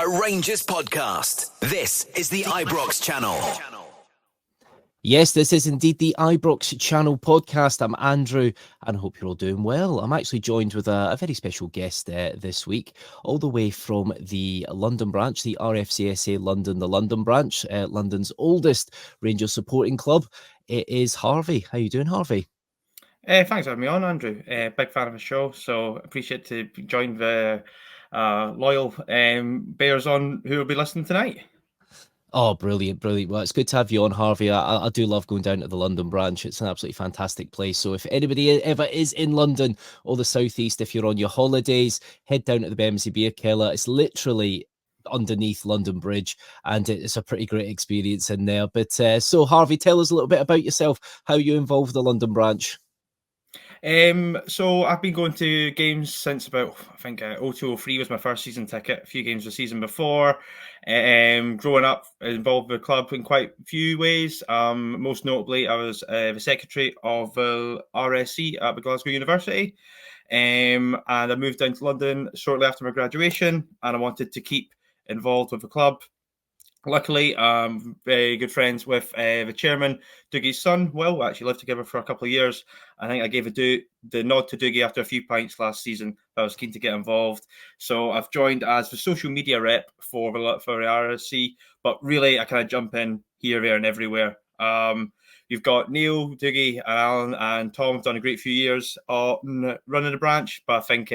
a Rangers podcast. This is the Ibrox channel. Yes, this is indeed the Ibrox channel podcast. I'm Andrew and I hope you're all doing well. I'm actually joined with a very special guest this week, all the way from the London branch, the RFCSA London, the London branch, London's oldest Rangers supporting club. It is Harvey. How you doing, Harvey? Thanks for having me on, Andrew. Big fan of the show, so appreciate to join the loyal bears on who will be listening tonight. Oh, brilliant, brilliant. Well, it's good to have you on, Harvey. I do love going down to the London branch. It's an absolutely fantastic place. So if anybody ever is in London or the southeast, if you're on your holidays, head down to the Bermondsey Beer Keller. It's literally underneath London Bridge, and it's a pretty great experience in there. But so, Harvey, tell us a little bit about yourself, how you involved the London branch. So I've been going to games since about, I think, 0203 was my first season ticket. A few games the season before. Growing up, involved with the club in quite a few ways. Most notably, I was the secretary of RSC at the Glasgow University. And I moved down to London shortly after my graduation, and I wanted to keep involved with the club. Luckily, I'm very good friends with the chairman, Doogie's son, Will. We actually lived together for a couple of years. I think I gave the nod to Doogie after a few pints last season. I was keen to get involved. So I've joined as the social media rep for the RSC, but really I kind of jump in here, there and everywhere. You've got Neil, Doogie, and Alan, and Tom have done a great few years on running the branch, but I think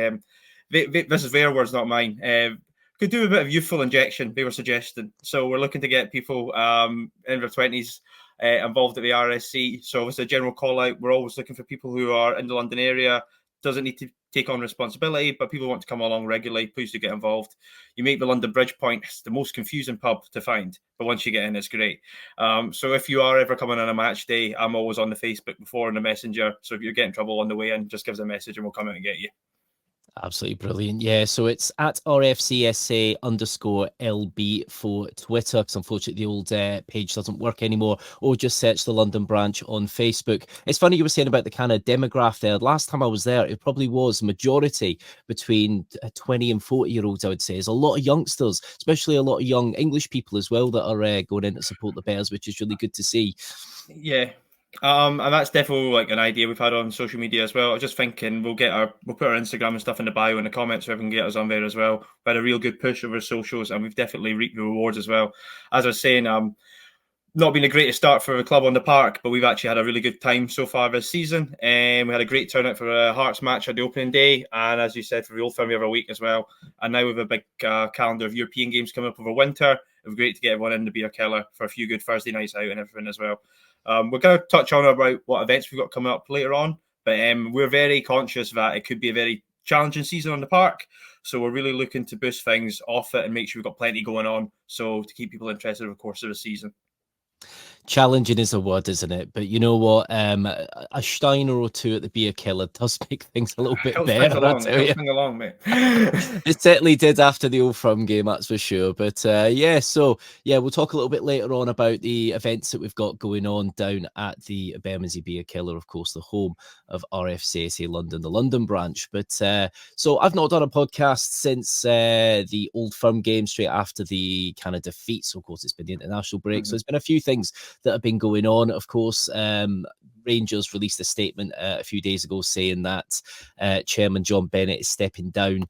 this is their words, not mine. Could do a bit of youthful injection, they were suggesting. So we're looking to get people in their 20s involved at the RSC. So it's a general call out. We're always looking for people who are in the London area. Doesn't need to take on responsibility, but people want to come along regularly. Please do get involved. You make the London Bridge point. It's the most confusing pub to find, but once you get in, it's great. So if you are ever coming on a match day, I'm always on the Facebook before and the Messenger. So if you're getting trouble on the way in, just give us a message and we'll come out and get you. Absolutely brilliant. Yeah, so it's at RFCSA_LB for Twitter, because unfortunately the old page doesn't work anymore, or just search the London branch on Facebook. It's funny you were saying about the kind of demographic there. Last time I was there, it probably was majority between 20 and 40-year-olds, I would say. There's a lot of youngsters, especially a lot of young English people as well that are going in to support the Bears, which is really good to see. Yeah. And that's definitely like an idea we've had on social media as well. I was just thinking we'll put our Instagram and stuff in the bio in the comments so everyone can get us on there as well. We had a real good push over socials and we've definitely reaped the rewards as well. As I was saying, not been the greatest start for the club on the park, but we've actually had a really good time so far this season. We had a great turnout for a Hearts match on the opening day, and as you said, for the Old Firm every week as well. And now with a big calendar of European games coming up over winter, it was great to get everyone in the beer keller for a few good Thursday nights out and everything as well. We're going to touch on about what events we've got coming up later on, but we're very conscious that it could be a very challenging season on the park. So we're really looking to boost things off it and make sure we've got plenty going on. So to keep people interested over the course of the season. Challenging is a word, isn't it? But you know what? A Steiner or two at the beer keller does make things a little bit better. Along, mate. It certainly did after the Old Firm game, that's for sure. But we'll talk a little bit later on about the events that we've got going on down at the Bermondsey Beer Keller, of course, the home of RFCSA London, the London branch. But so I've not done a podcast since the Old Firm game straight after the kind of defeat. So, of course, it's been the international break. Mm-hmm. So there's been a few things that have been going on. Of course, Rangers released a statement a few days ago saying that Chairman John Bennett is stepping down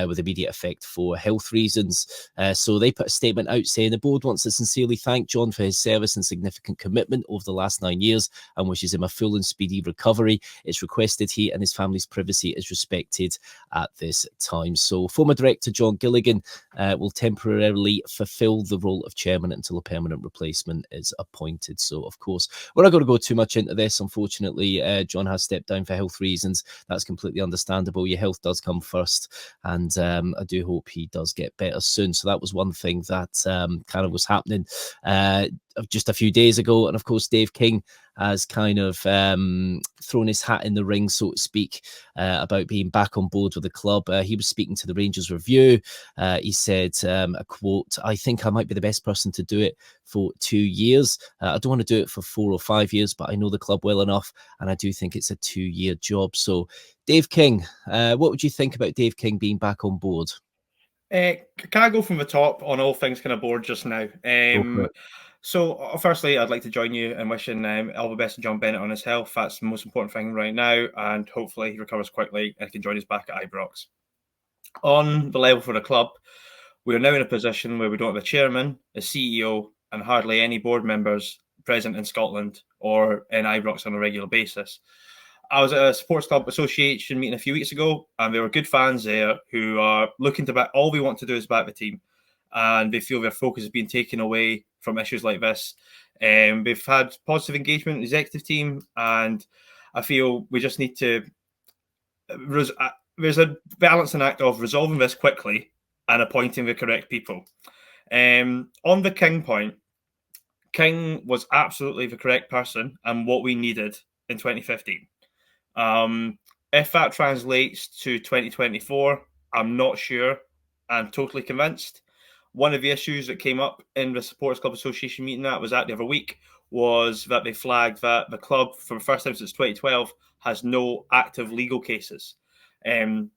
with immediate effect for health reasons. So they put a statement out saying the board wants to sincerely thank John for his service and significant commitment over the last 9 years and wishes him a full and speedy recovery. It's requested he and his family's privacy is respected at this time. So former director John Gilligan will temporarily fulfill the role of chairman until a permanent replacement is appointed. So, of course, we're not going to go too much into this. Unfortunately, John has stepped down for health reasons. That's completely understandable. Your health does come first. And I do hope he does get better soon. So that was one thing that kind of was happening just a few days ago. And of course, Dave King has kind of thrown his hat in the ring, so to speak, about being back on board with the club. He was speaking to the Rangers Review. He said, a quote, "I think I might be the best person to do it for 2 years. I don't want to do it for 4 or 5 years, but I know the club well enough, and I do think it's a 2-year job." So, Dave King, what would you think about Dave King being back on board? Can I go from the top on all things kind of board just now? Go for it. So, firstly, I'd like to join you in wishing all the best to John Bennett on his health. That's the most important thing right now, and hopefully he recovers quickly and can join us back at Ibrox. On the level for the club, we are now in a position where we don't have a chairman, a CEO, and hardly any board members present in Scotland or in Ibrox on a regular basis. I was at a Sports Club Association meeting a few weeks ago, and there were good fans there who are looking to back. All we want to do is back the team, and they feel their focus has been taken away from issues like this. They've had positive engagement in the executive team, and I feel we just need to. There's a balancing act of resolving this quickly and appointing the correct people. On the King point, King was absolutely the correct person and what we needed in 2015. If that translates to 2024, I'm not sure. I'm totally convinced. One of the issues that came up in the Supporters Club Association meeting that was at the other week was that they flagged that the club, for the first time since 2012, has no active legal cases. And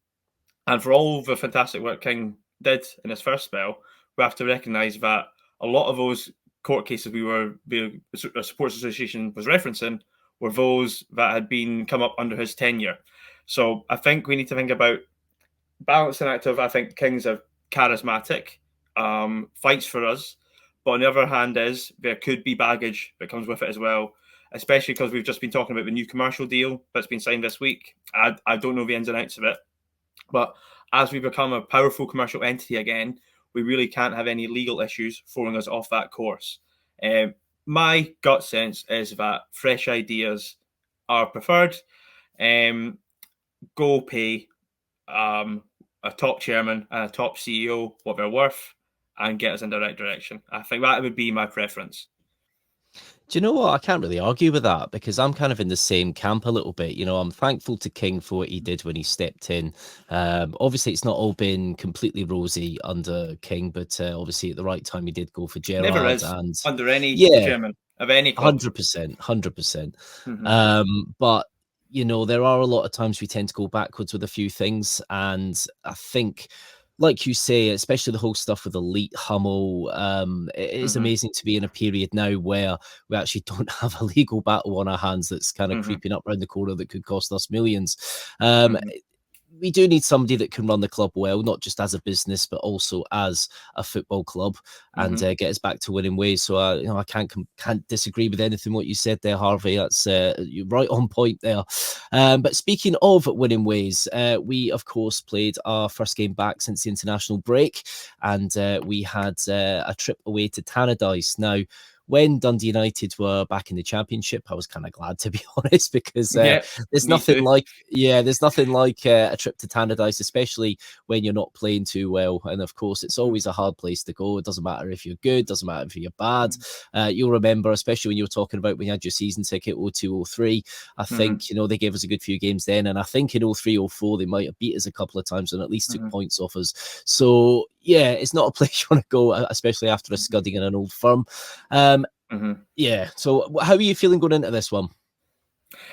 for all the fantastic work King did in his first spell, we have to recognise that a lot of those court cases the Supporters Association was referencing were those that had been come up under his tenure. So I think we need to think about balancing act of, I think King's a charismatic, fights for us, but on the other hand there could be baggage that comes with it as well, especially because we've just been talking about the new commercial deal that's been signed this week. I don't know the ins and outs of it, but as we become a powerful commercial entity again, we really can't have any legal issues throwing us off that course. My gut sense is that fresh ideas are preferred. Go pay a top chairman and a top CEO what they're worth and get us in the right direction. I think that would be my preference. Do you know what? I can't really argue with that because I'm kind of in the same camp a little bit. You know, I'm thankful to King for what he did when he stepped in. Obviously, it's not all been completely rosy under King, but obviously at the right time he did go for Gerrard. Never is and under any chairman of any club. 100%, 100%. But you know, there are a lot of times we tend to go backwards with a few things, and I think, like you say, especially the whole stuff with Elite Hummel, it is amazing to be in a period now where we actually don't have a legal battle on our hands that's kind of creeping up around the corner that could cost us millions. We do need somebody that can run the club well, not just as a business, but also as a football club, and get us back to winning ways. So, I can't disagree with anything what you said there, Harvey. That's you're right on point there. But speaking of winning ways, we of course played our first game back since the international break, and we had a trip away to Tannadice. Now, when Dundee United were back in the Championship, I was kind of glad, to be honest, because there's nothing like a trip to Tannadice, especially when you're not playing too well. And of course, it's always a hard place to go. It doesn't matter if you're good, doesn't matter if you're bad. You'll remember, especially when you were talking about when you had your season ticket 02-03, I think, they gave us a good few games then. And I think in 03-04, they might have beat us a couple of times and at least took points off us. So, yeah, it's not a place you want to go, especially after a scudding in an old firm. Yeah. So how are you feeling going into this one?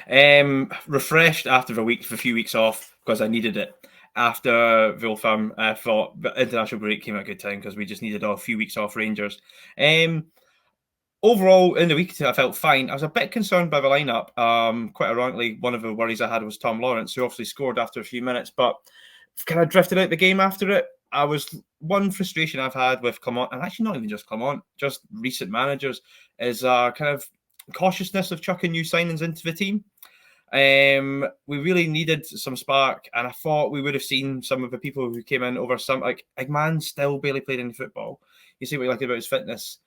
Refreshed after a few weeks off because I needed it. After the old firm, I thought the international break came at a good time because we just needed a few weeks off Rangers. Overall, in the week, I felt fine. I was a bit concerned by the lineup. Quite ironically, one of the worries I had was Tom Lawrence, who obviously scored after a few minutes, but kind of drifted out the game after it. One frustration I've had with Clement, and actually not even just Clement, just recent managers, is kind of cautiousness of chucking new signings into the team. We really needed some spark, and I thought we would have seen some of the people who came in over some, like Eggman still barely played any football. You see what you like about his fitness.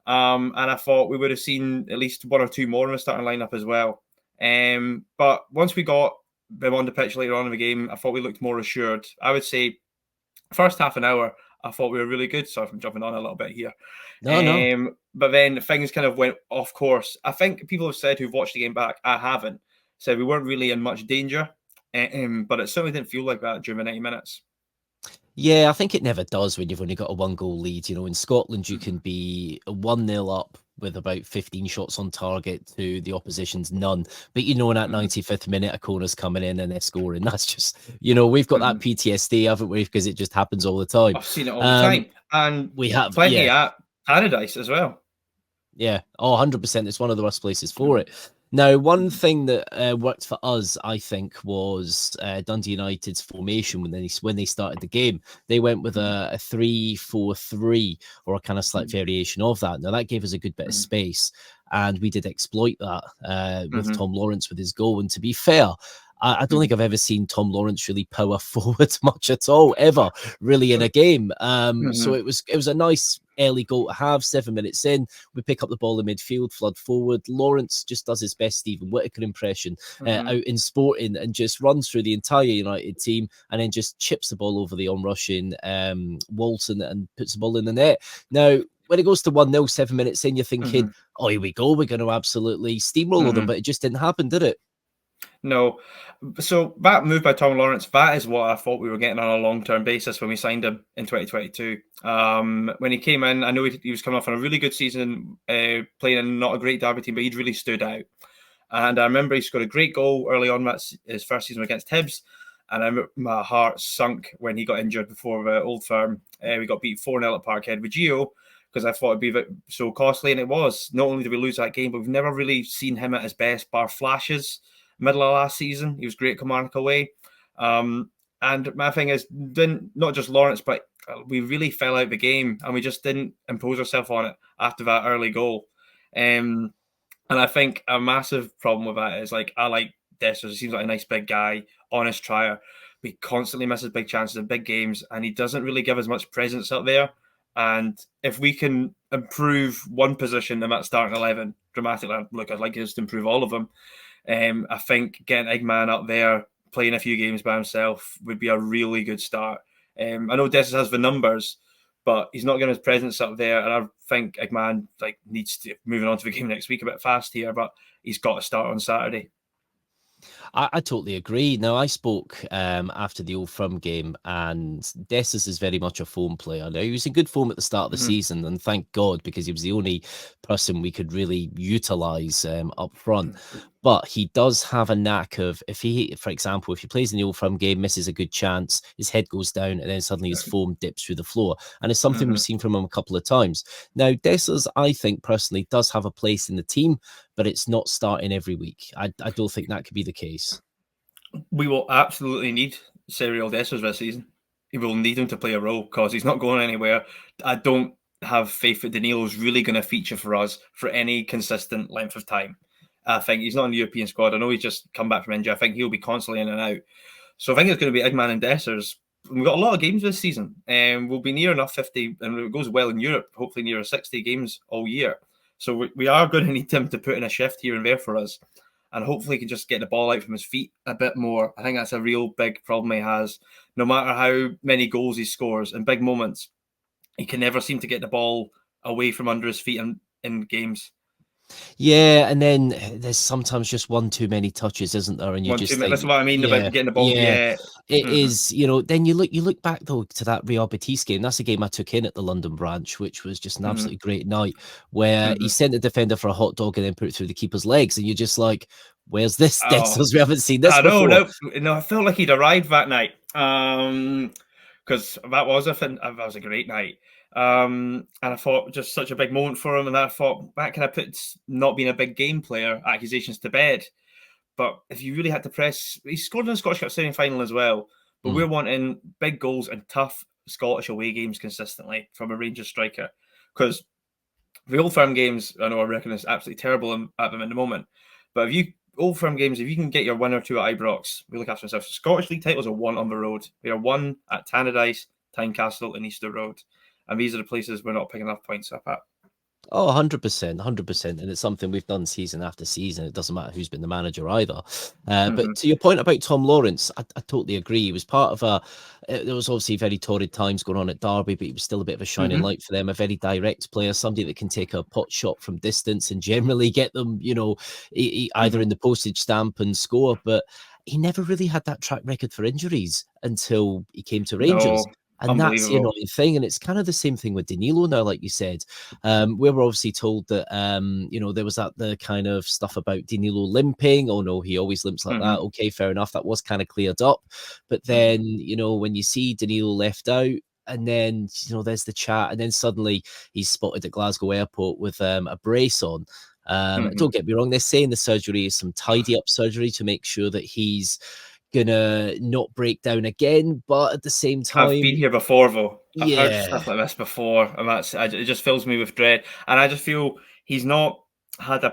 And I thought we would have seen at least one or two more in the starting lineup as well. But once we got them on the pitch later on in the game, I thought we looked more assured. I would say first half an hour, I thought we were really good. Sorry if I'm jumping on a little bit here. No. But then things kind of went off course. I think people have said who've watched the game back, I haven't, said we weren't really in much danger. But it certainly didn't feel like that during the 90 minutes. Yeah, I think it never does when you've only got a 1-goal lead. In Scotland, you can be 1-0 up with about 15 shots on target to the opposition's none. But in that 95th minute, a corner's coming in and they're scoring. That's just, we've got that PTSD, haven't we? Because it just happens all the time. I've seen it all the time. And we have plenty at Paradise as well. Yeah, 100%. It's one of the worst places for it. Now, one thing that worked for us, I think, was Dundee United's formation when they started the game. They went with a 3-4-3 or a kind of slight variation of that. Now, that gave us a good bit of space, and we did exploit that with Tom Lawrence with his goal. And to be fair, I don't think I've ever seen Tom Lawrence really power forward much at all, ever, really, in a game. So it was a nice early goal to have. 7 minutes in, we pick up the ball in midfield, flood forward. Lawrence just does his best Stephen Whittaker impression out in Sporting and just runs through the entire United team and then just chips the ball over the on-rushing Walton and puts the ball in the net. Now, when it goes to 1-0, 7 minutes in, you're thinking, oh, here we go, we're going to absolutely steamroll them, but it just didn't happen, did it? No. So that move by Tom Lawrence, that is what I thought we were getting on a long-term basis when we signed him in 2022. When he came in, I know he was coming off on a really good season, playing in not a great Derby team, but he'd really stood out. And I remember he scored a great goal early on, that's his first season against Hibs. And my heart sunk when he got injured before Old Firm. We got beat 4-0 at Parkhead with Gio, because I thought it'd be so costly, and it was. Not only did we lose that game, but we've never really seen him at his best, bar flashes. Middle of last season, he was great Kilmarnock away. And my thing is, not just Lawrence, but we really fell out the game, and we just didn't impose ourselves on it after that early goal. And I think a massive problem with that is, I like Dessers. He seems like a nice big guy, honest trier. But he constantly misses big chances in big games, and he doesn't really give as much presence up there. And if we can improve one position in that starting 11 dramatically, look, I'd like us to improve all of them. I think getting Eggman up there, playing a few games by himself, would be a really good start. I know Dessers has the numbers, but he's not getting his presence up there. And I think Eggman needs to, moving on to the game next week, a bit fast here, but he's got to start on Saturday. I totally agree. Now, I spoke after the Old Firm game, and Dessers is very much a form player. Now, he was in good form at the start of the season, and thank God, because he was the only person we could really utilise up front. But he does have a knack of, for example, if he plays in the Old Firm game, misses a good chance, his head goes down, and then suddenly his form dips through the floor. And it's something we've seen from him a couple of times. Now, Dessers, I think, personally, does have a place in the team, but it's not starting every week. I don't think that could be the case. We will absolutely need Serial Dessers this season. We will need him to play a role, because he's not going anywhere. I don't have faith that Danilo's really going to feature for us for any consistent length of time. I think he's not in the European squad. I know he's just come back from injury. I think he'll be constantly in and out. So I think it's going to be Eggman and Dessers. We've got a lot of games this season, and we'll be near enough 50, and it goes well in Europe, hopefully near 60 games all year. So we are going to need him to put in a shift here and there for us, and hopefully he can just get the ball out from his feet a bit more. I think that's a real big problem he has. No matter how many goals he scores in big moments, he can never seem to get the ball away from under his feet in games. Yeah, and then there's sometimes just one too many touches, isn't there? And you just think, that's what I mean about getting the ball. Yeah, it is. Then you look back though to that Real Betis game. That's a game I took in at the London branch, which was just an absolutely great night, where he sent the defender for a hot dog and then put it through the keeper's legs, and you're just like, "Where's this, Dessers? We haven't seen this before." No, I felt like he'd arrived that night, because that was a great night. And I thought just such a big moment for him, and I thought that kind of puts not being a big game player accusations to bed. But if you really had to press, he scored in the Scottish Cup semi-final as well. But we're wanting big goals and tough Scottish away games consistently from a Rangers striker, because the Old Firm games, I know I reckon is absolutely terrible at them in the moment. But Old Firm games, if you can get your 1 or 2 at Ibrox, we look after ourselves. Scottish League titles are 1 on the road. We are 1 at Tannadice, Tynecastle, and Easter Road. And these are the places we're not picking enough points up at. Oh, 100%, 100%. And it's something we've done season after season. It doesn't matter who's been the manager either. But to your point about Tom Lawrence, I totally agree. He was part of there was obviously very torrid times going on at Derby, but he was still a bit of a shining light for them, a very direct player, somebody that can take a pot shot from distance and generally get them, either in the postage stamp and score. But he never really had that track record for injuries until he came to Rangers. No. And that's the annoying thing. And it's kind of the same thing with Danilo now, like you said. We were obviously told that, there was the kind of stuff about Danilo limping. Oh, no, he always limps like that. Okay, fair enough. That was kind of cleared up. But then, when you see Danilo left out, and then, there's the chat, and then suddenly he's spotted at Glasgow Airport with a brace on. Don't get me wrong, they're saying the surgery is some tidy up surgery to make sure that he's gonna not break down again, but at the same time, I've been here before, though. I've heard yeah, stuff like this before, and it just fills me with dread. And I just feel he's not had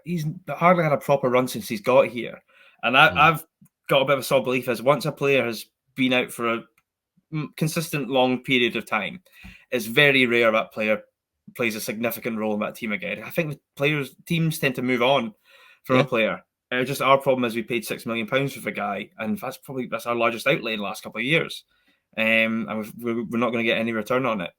he's hardly had a proper run since he's got here. And I've got a bit of a solid belief is once a player has been out for a consistent long period of time, it's very rare that player plays a significant role in that team again. I think the teams tend to move on from a player. Just our problem is we paid £6 million for the guy, and that's our largest outlay in the last couple of years, and we're not going to get any return on it.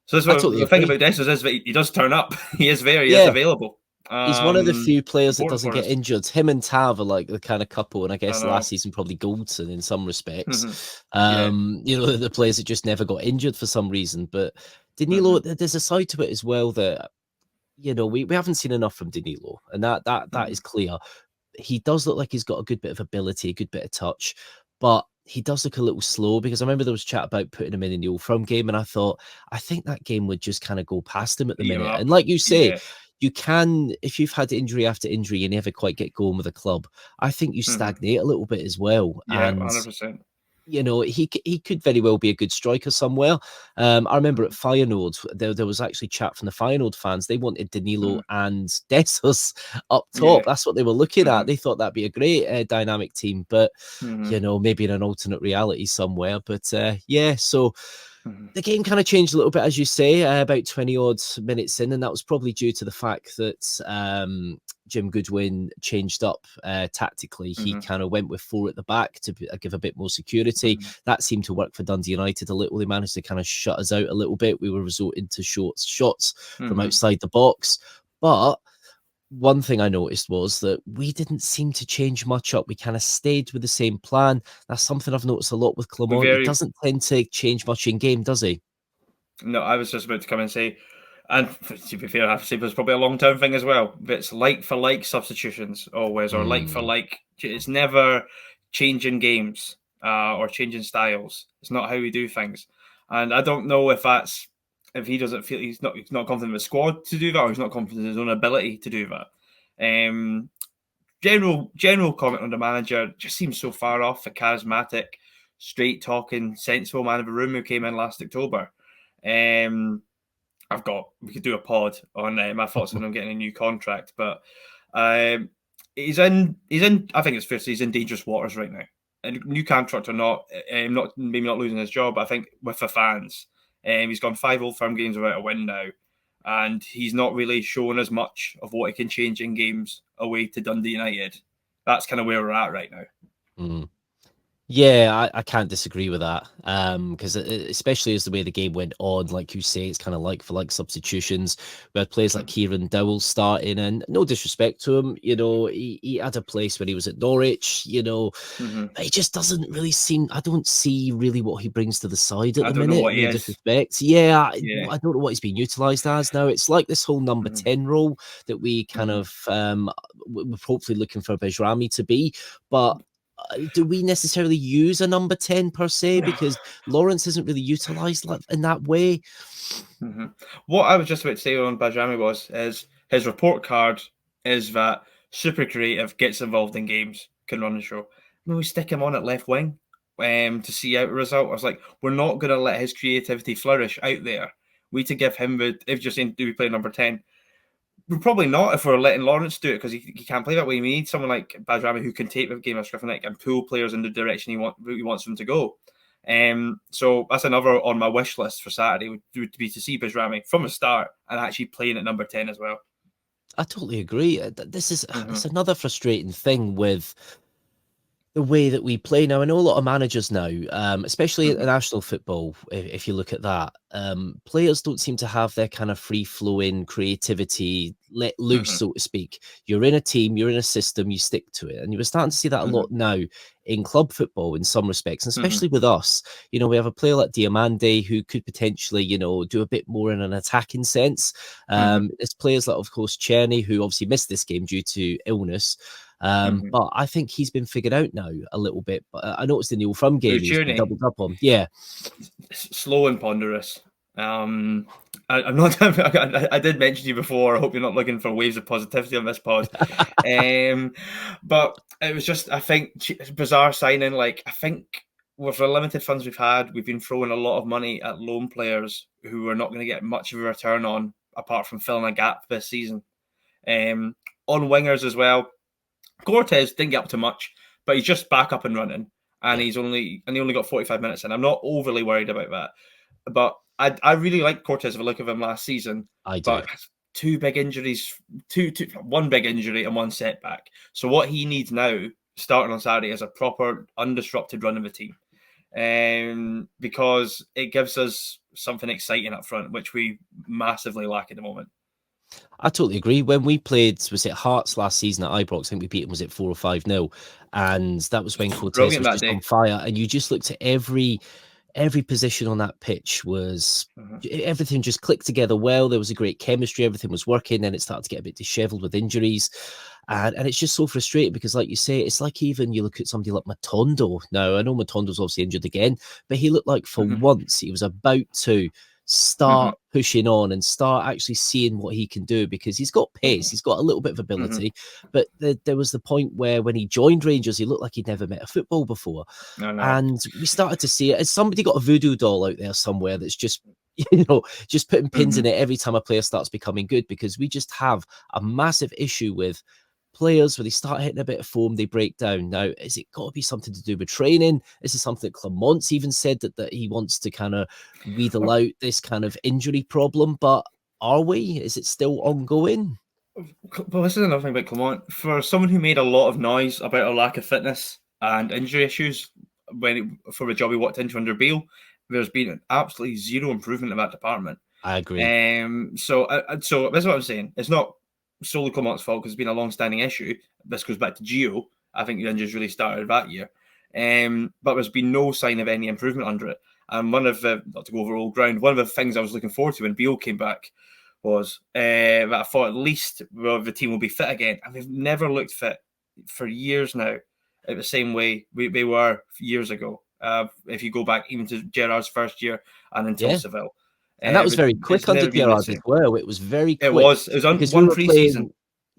So that's what the thing about Dessers is that he does turn up. He is there. He is available. He's one of the few players that doesn't get injured. Him and Tav are like the kind of couple, and I guess last season probably Goldson in some respects. The players that just never got injured for some reason. But Danilo, there's a side to it as well that we haven't seen enough from Danilo, and that is clear. He does look like he's got a good bit of ability, a good bit of touch, but he does look a little slow, because I remember there was chat about putting him in the Old Firm game, and I thought, I think that game would just kind of go past him at the minute. And like you say, you can, if you've had injury after injury, you never quite get going with a club. I think you stagnate a little bit as well. Yeah, and 100%. He could very well be a good striker somewhere. I remember at Feyenoord, there was actually chat from the Feyenoord fans. They wanted Danilo and Dessers up top. That's what they were looking at. They thought that'd be a great dynamic team, but maybe in an alternate reality somewhere. But so the game kind of changed a little bit, as you say, about 20 odd minutes in, and that was probably due to the fact that Jim Goodwin changed up tactically. He kind of went with 4 at the back to give a bit more security. That seemed to work for Dundee United a little. They managed to kind of shut us out a little bit. We were resorting to shots from outside the box. But one thing I noticed was that we didn't seem to change much up. We kind of stayed with the same plan. That's something I've noticed a lot with Clement. He doesn't tend to change much in game, does he? No, I was just about to come and say, and to be fair, I have to say it was probably a long-term thing as well. But it's like-for-like substitutions always, or like-for-like. It's never changing games or changing styles. It's not how we do things. And I don't know if he doesn't feel he's not confident in the squad to do that, or he's not confident in his own ability to do that. General comment on the manager, just seems so far off the charismatic, straight talking, sensible man of the room who came in last October. We could do a pod on my thoughts on him getting a new contract, but he's in. I think it's fair to say he's in dangerous waters right now. And new contract or not, maybe not losing his job. I think with the fans, he's gone 5 Old Firm games without a win now, and he's not really shown as much of what he can change in games away to Dundee United. That's kind of where we're at right now. Yeah, I can't disagree with that. Because especially as the way the game went on, like you say, it's kind of like for like substitutions. We had players like Kieran Dowell starting, and no disrespect to him, he had a place when he was at Norwich, but he just doesn't really I don't see really what he brings to the side at the minute. No disrespect. I don't know what he's been utilised as now. It's like this whole number 10 role that we kind of we're hopefully looking for Bajrami to be, but do we necessarily use a number 10 per se? Because Lawrence isn't really utilised in that way. What I was just about to say on Bajrami is his report card is that super creative, gets involved in games, can run the show. No, we stick him on at left wing to see out a result. I was like, we're not going to let his creativity flourish out there. We need to give him if you're saying, do we play number 10? We're probably not if we're letting Lawrence do it, because he can't play that way. We need someone like Bajrami who can take the game of Skrifnick and pull players in the direction he wants them to go. So that's another on my wish list for Saturday would be to see Bajrami from the start and actually playing at number 10 as well. I totally agree. This is it's another frustrating thing with the way that we play now. I know a lot of managers now, especially Mm-hmm. international football, if you look at that, players don't seem to have their kind of free-flowing creativity let loose, Mm-hmm. so to speak. You're in a team, you're in a system, you stick to it. And you were starting to see that a Mm-hmm. lot now in club football in some respects, and Mm-hmm. especially with us. We have a player like Diamande who could potentially, do a bit more in an attacking sense. Mm-hmm. There's players like, of course, Czerny, who obviously missed this game due to illness. Mm-hmm. But I think he's been figured out now a little bit. But I noticed in the Old Firm game, Who's he's been Journey? doubled up on. Yeah, Slow and ponderous. I'm not. I did mention to you before. I hope you're not looking for waves of positivity on this pod. But it was just, I think, bizarre signing. Like, I think with the limited funds we've had, we've been throwing a lot of money at loan players who are not going to get much of a return on, apart from filling a gap this season. On wingers as well, Cortez didn't get up to much, but he's just back up and running, and yeah, he only got 45 minutes in. I'm not overly worried about that, but I really liked Cortez with the look of him last season, I do. but two big injuries, one big injury and one setback. So what he needs now, starting on Saturday, is a proper undisrupted run of the team, because it gives us something exciting up front, which we massively lack at the moment. I totally agree. When we played, was it Hearts last season at Ibrox? I think we beat them, was it 4 or 5-0? And that was when Cortez Brilliant was that just on day. fire. And you just looked at every position on that pitch was Mhm. everything just clicked together well. There was a great chemistry, everything was working. Then it started to get a bit disheveled with injuries, and it's just so frustrating because, like you say, it's like even you look at somebody like Matondo. Now I know Matondo's obviously injured again, but he looked like for Mhm. once he was about to Mhm. start pushing on and start actually seeing what he can do, because he's got pace, Mhm. he's got a little bit of Mhm. ability, but there was the point where when he joined Rangers, he looked like he'd never met a football before. I know. And we started to see it. Has somebody got a voodoo doll out there somewhere that's just, just putting pins in Mhm. it every time a player starts becoming good? Because we just have a massive issue with players where they start hitting a bit of form, they break down. Now, is it got to be something to do with training? Is it something that Clement's even said that he wants to kind of wheedle out this kind of injury problem? But are we? Is it still ongoing? Well, this is another thing about Clement. For someone who made a lot of noise about a lack of fitness and injury issues for the job he walked into under Beale, there's been absolutely zero improvement in that department. I agree. So this is what I'm saying. It's not solely Clement's fault because it's been a long-standing issue. This goes back to Gio. I think the injuries really started that year. But there's been no sign of any improvement under it. And one of the, not to go over old ground, one of the things I was looking forward to when Beale came back was that I thought at least the team will be fit again. And they've never looked fit for years now at the same way they were years ago. If you go back even to Gerard's first year and until Yeah. Seville. And that was very It's quick under never been the Gerrard as same. well. It was very It quick was. It was on because we one were pre-season. playing.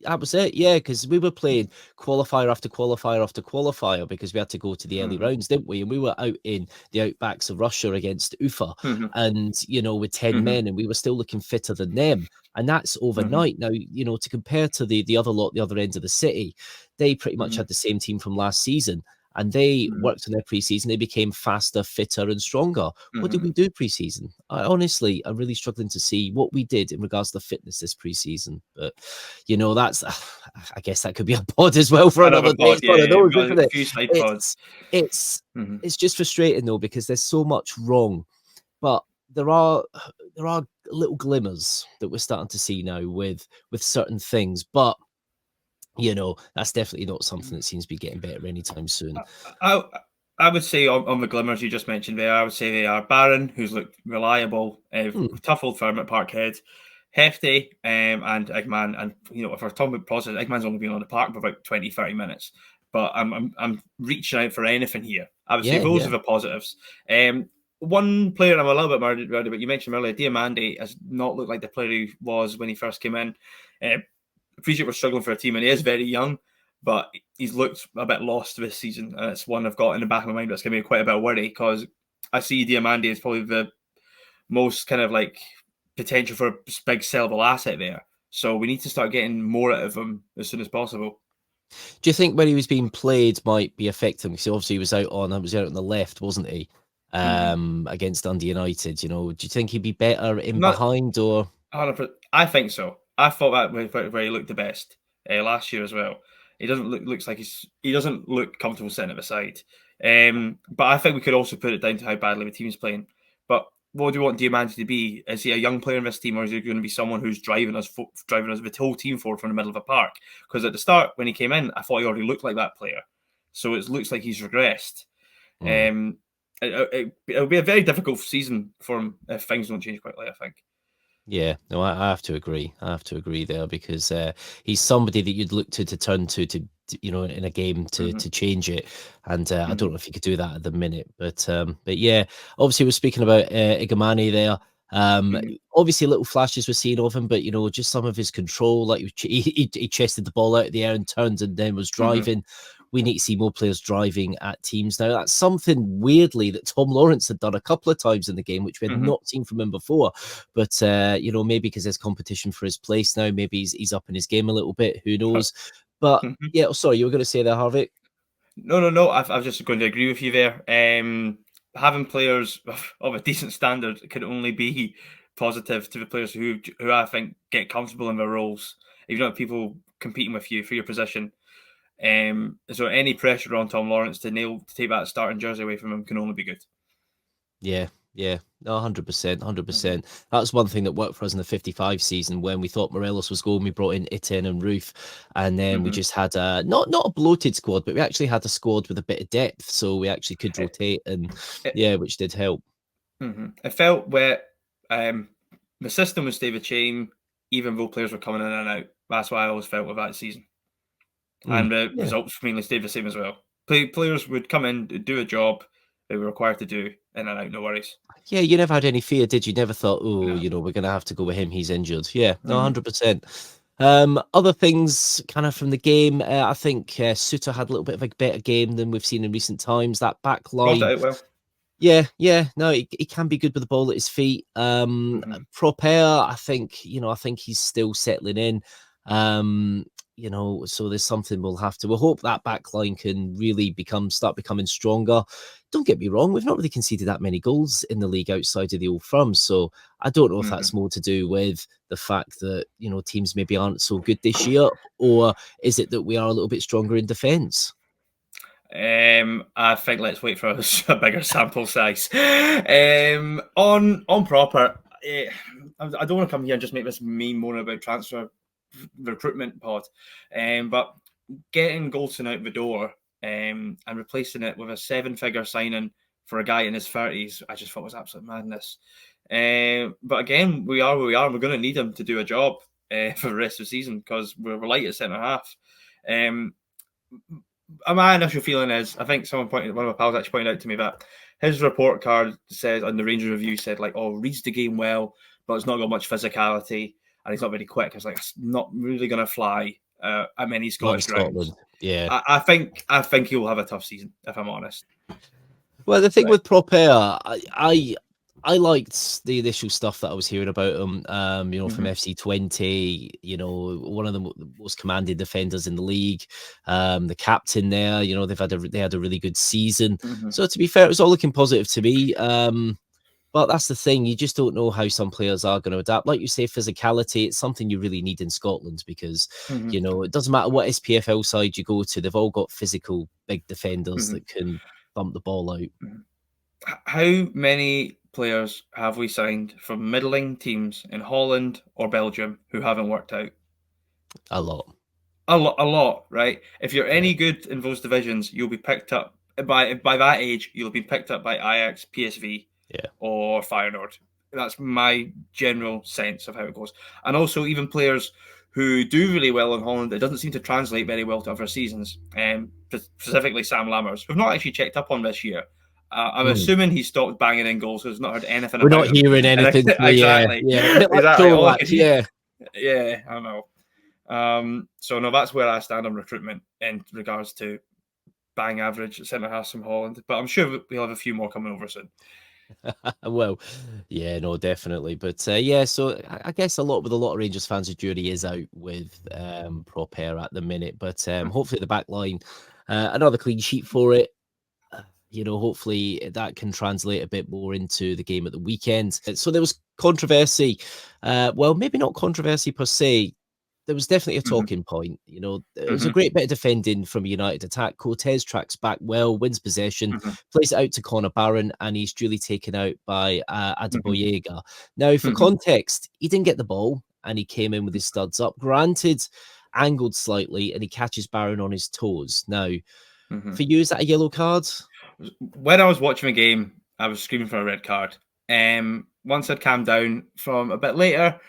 That was it, yeah, because we were playing qualifier after qualifier after qualifier because we had to go to the early Mm-hmm. rounds, didn't we? And we were out in the outbacks of Russia against Ufa, Mm-hmm. and with 10 Mm-hmm. men, and we were still looking fitter than them. And that's Mm-hmm. overnight. Now, to compare to the other lot, the other end of the city, they pretty much Mm-hmm. had the same team from last season. And they Mm-hmm. worked on their preseason. They became faster, fitter, and stronger. What did Mm-hmm. we do preseason? I honestly, I'm really struggling to see what we did in regards to fitness this preseason. But that's, I guess that could be a pod as well for Another another day. pod, It's yeah, one of yeah. We've those, got isn't a it? few side pods. It's Mm-hmm. it's just frustrating though because there's so much wrong, but there are little glimmers that we're starting to see now with certain things, but that's definitely not something that seems to be getting better anytime soon. I, I would say on the glimmers you just mentioned there, I would say they are Barron, who's looked reliable, Hmm. tough old firm at Parkhead, Hefty, and Eggman. And if we're talking about positives, Eggman's only been on the park for about 20, 30 minutes. But I'm reaching out for anything here. I would say Yeah, those yeah. are the positives. One player I'm a little bit worried about, you mentioned earlier, Diamande has not looked like the player he was when he first came in. Appreciate we're struggling for a team, and he is very young, but he's looked a bit lost this season, and it's one I've got in the back of my mind that's going to be quite a bit of worry because I see Diamande as probably the most kind of like potential for a big sellable asset there. So we need to start getting more out of him as soon as possible. Do you think when he was being played might be affecting? Because obviously he was out on the left, wasn't he? Against Dundee United. Do you think he'd be better in Not behind or? 100%. I think so. I thought that was where he looked the best last year as well. He doesn't looks like he doesn't look comfortable sitting at the side. But I think we could also put it down to how badly the team's playing. But what do you want Diamante to be? Is he a young player in this team, or is he going to be someone who's driving us the whole team forward from the middle of a park? Because at the start, when he came in, I thought he already looked like that player. So it looks like he's regressed. It'll be a very difficult season for him if things don't change quickly, I think. Yeah, no, I have to agree. I have to agree there because he's somebody that you'd look to turn to in a game to change it. And I don't know if he could do that at the minute, but yeah, obviously we're speaking about Igamani there. Obviously little flashes we're seeing of him, but just some of his control, like he chested the ball out of the air and turned and then was driving. We need to see more players driving at teams now. That's something weirdly that Tom Lawrence had done a couple of times in the game, which we had not seen from him before. But maybe because there's competition for his place now, maybe he's up in his game a little bit. Who knows? But yeah, sorry, you were going to say there, Harvey. No. I'm just going to agree with you there. Having players of a decent standard can only be positive to the players who I think get comfortable in their roles. If you don't have people competing with you for your position. So any pressure on Tom Lawrence to take that starting jersey away from him can only be good. Yeah. No, 100%. That's one thing that worked for us in the 55 season when we thought Morelos was going. We brought in Itten and Roof, and then we just had not a bloated squad, but we actually had a squad with a bit of depth, so we actually could rotate, and which did help. It felt where the system would stay the same, even though players were coming in and out. That's why I always felt with that season. And the results mainly stayed the same as well. Players would come in, do a job they were required to do, in and out, no worries. Yeah, you never had any fear, did you? Never thought, we're going to have to go with him, he's injured. Yeah, no, 100%. Other things kind of from the game, I think Suter had a little bit of a better game than we've seen in recent times. That back line. Brought it out well. Yeah. No, he can be good with the ball at his feet. Proper, I think he's still settling in. So there's something we'll hope that back line can really start becoming stronger. Don't get me wrong, we've not really conceded that many goals in the league outside of the Old Firm, so I don't know if that's more to do with the fact that teams maybe aren't so good this year, or is it that we are a little bit stronger in defence? I think let's wait for a bigger sample size. On Proper, I don't want to come here and just make this mean more about transfer recruitment pod, but getting Goldson out the door and replacing it with a 7-figure signing for a guy in his 30s, I just thought was absolute madness. But again, we are where we are. And we're going to need him to do a job for the rest of the season because we're light at centre half. My initial feeling is, I think one of my pals actually pointed out to me that his report card said on the Rangers review said reads the game well, but it's not got much physicality and he's not very quick. It's it's not really going to fly at many Scottish grounds. Yeah, I think he will have a tough season, if I'm honest. Well, the thing with Proper, I liked the initial stuff that I was hearing about him, from FC20, one of the most commanding defenders in the league, the captain there, they had a really good season. So to be fair, it was all looking positive to me. But that's the thing, you just don't know how some players are going to adapt. Like you say, physicality, it's something you really need in Scotland because, it doesn't matter what SPFL side you go to, they've all got physical big defenders that can bump the ball out. How many players have we signed from middling teams in Holland or Belgium who haven't worked out? A lot, right? If you're any good in those divisions, you'll be picked up by that age. You'll be picked up by Ajax, PSV, or Feyenoord. That's my general sense of how it goes. And also, even players who do really well in Holland, it doesn't seem to translate very well to other seasons. Specifically, Sam Lammers, who've not actually checked up on this year. I'm assuming he stopped banging in goals, so he's not heard anything about him. We're not hearing anything. Exactly. Yeah. Yeah, I know. So, no, that's where I stand on recruitment in regards to bang average centre-halves from Holland. But I'm sure we'll have a few more coming over soon. Well, yeah, no, definitely. But so I guess a lot of Rangers fans, the jury is out with Proper at the minute. But hopefully the back line, another clean sheet for it. Hopefully that can translate a bit more into the game at the weekend. So there was controversy. Well, maybe not controversy per se. there was definitely a talking point. You know, it was a great bit of defending from United attack. Cortez tracks back well, wins possession, plays it out to Connor Barron, and he's duly taken out by Adebayoga. Now, for context, he didn't get the ball, and he came in with his studs up. Granted, angled slightly, and he catches Barron on his toes. Now, for you, is that a yellow card? When I was watching the game, I was screaming for a red card. Once I'd calmed down from a bit later,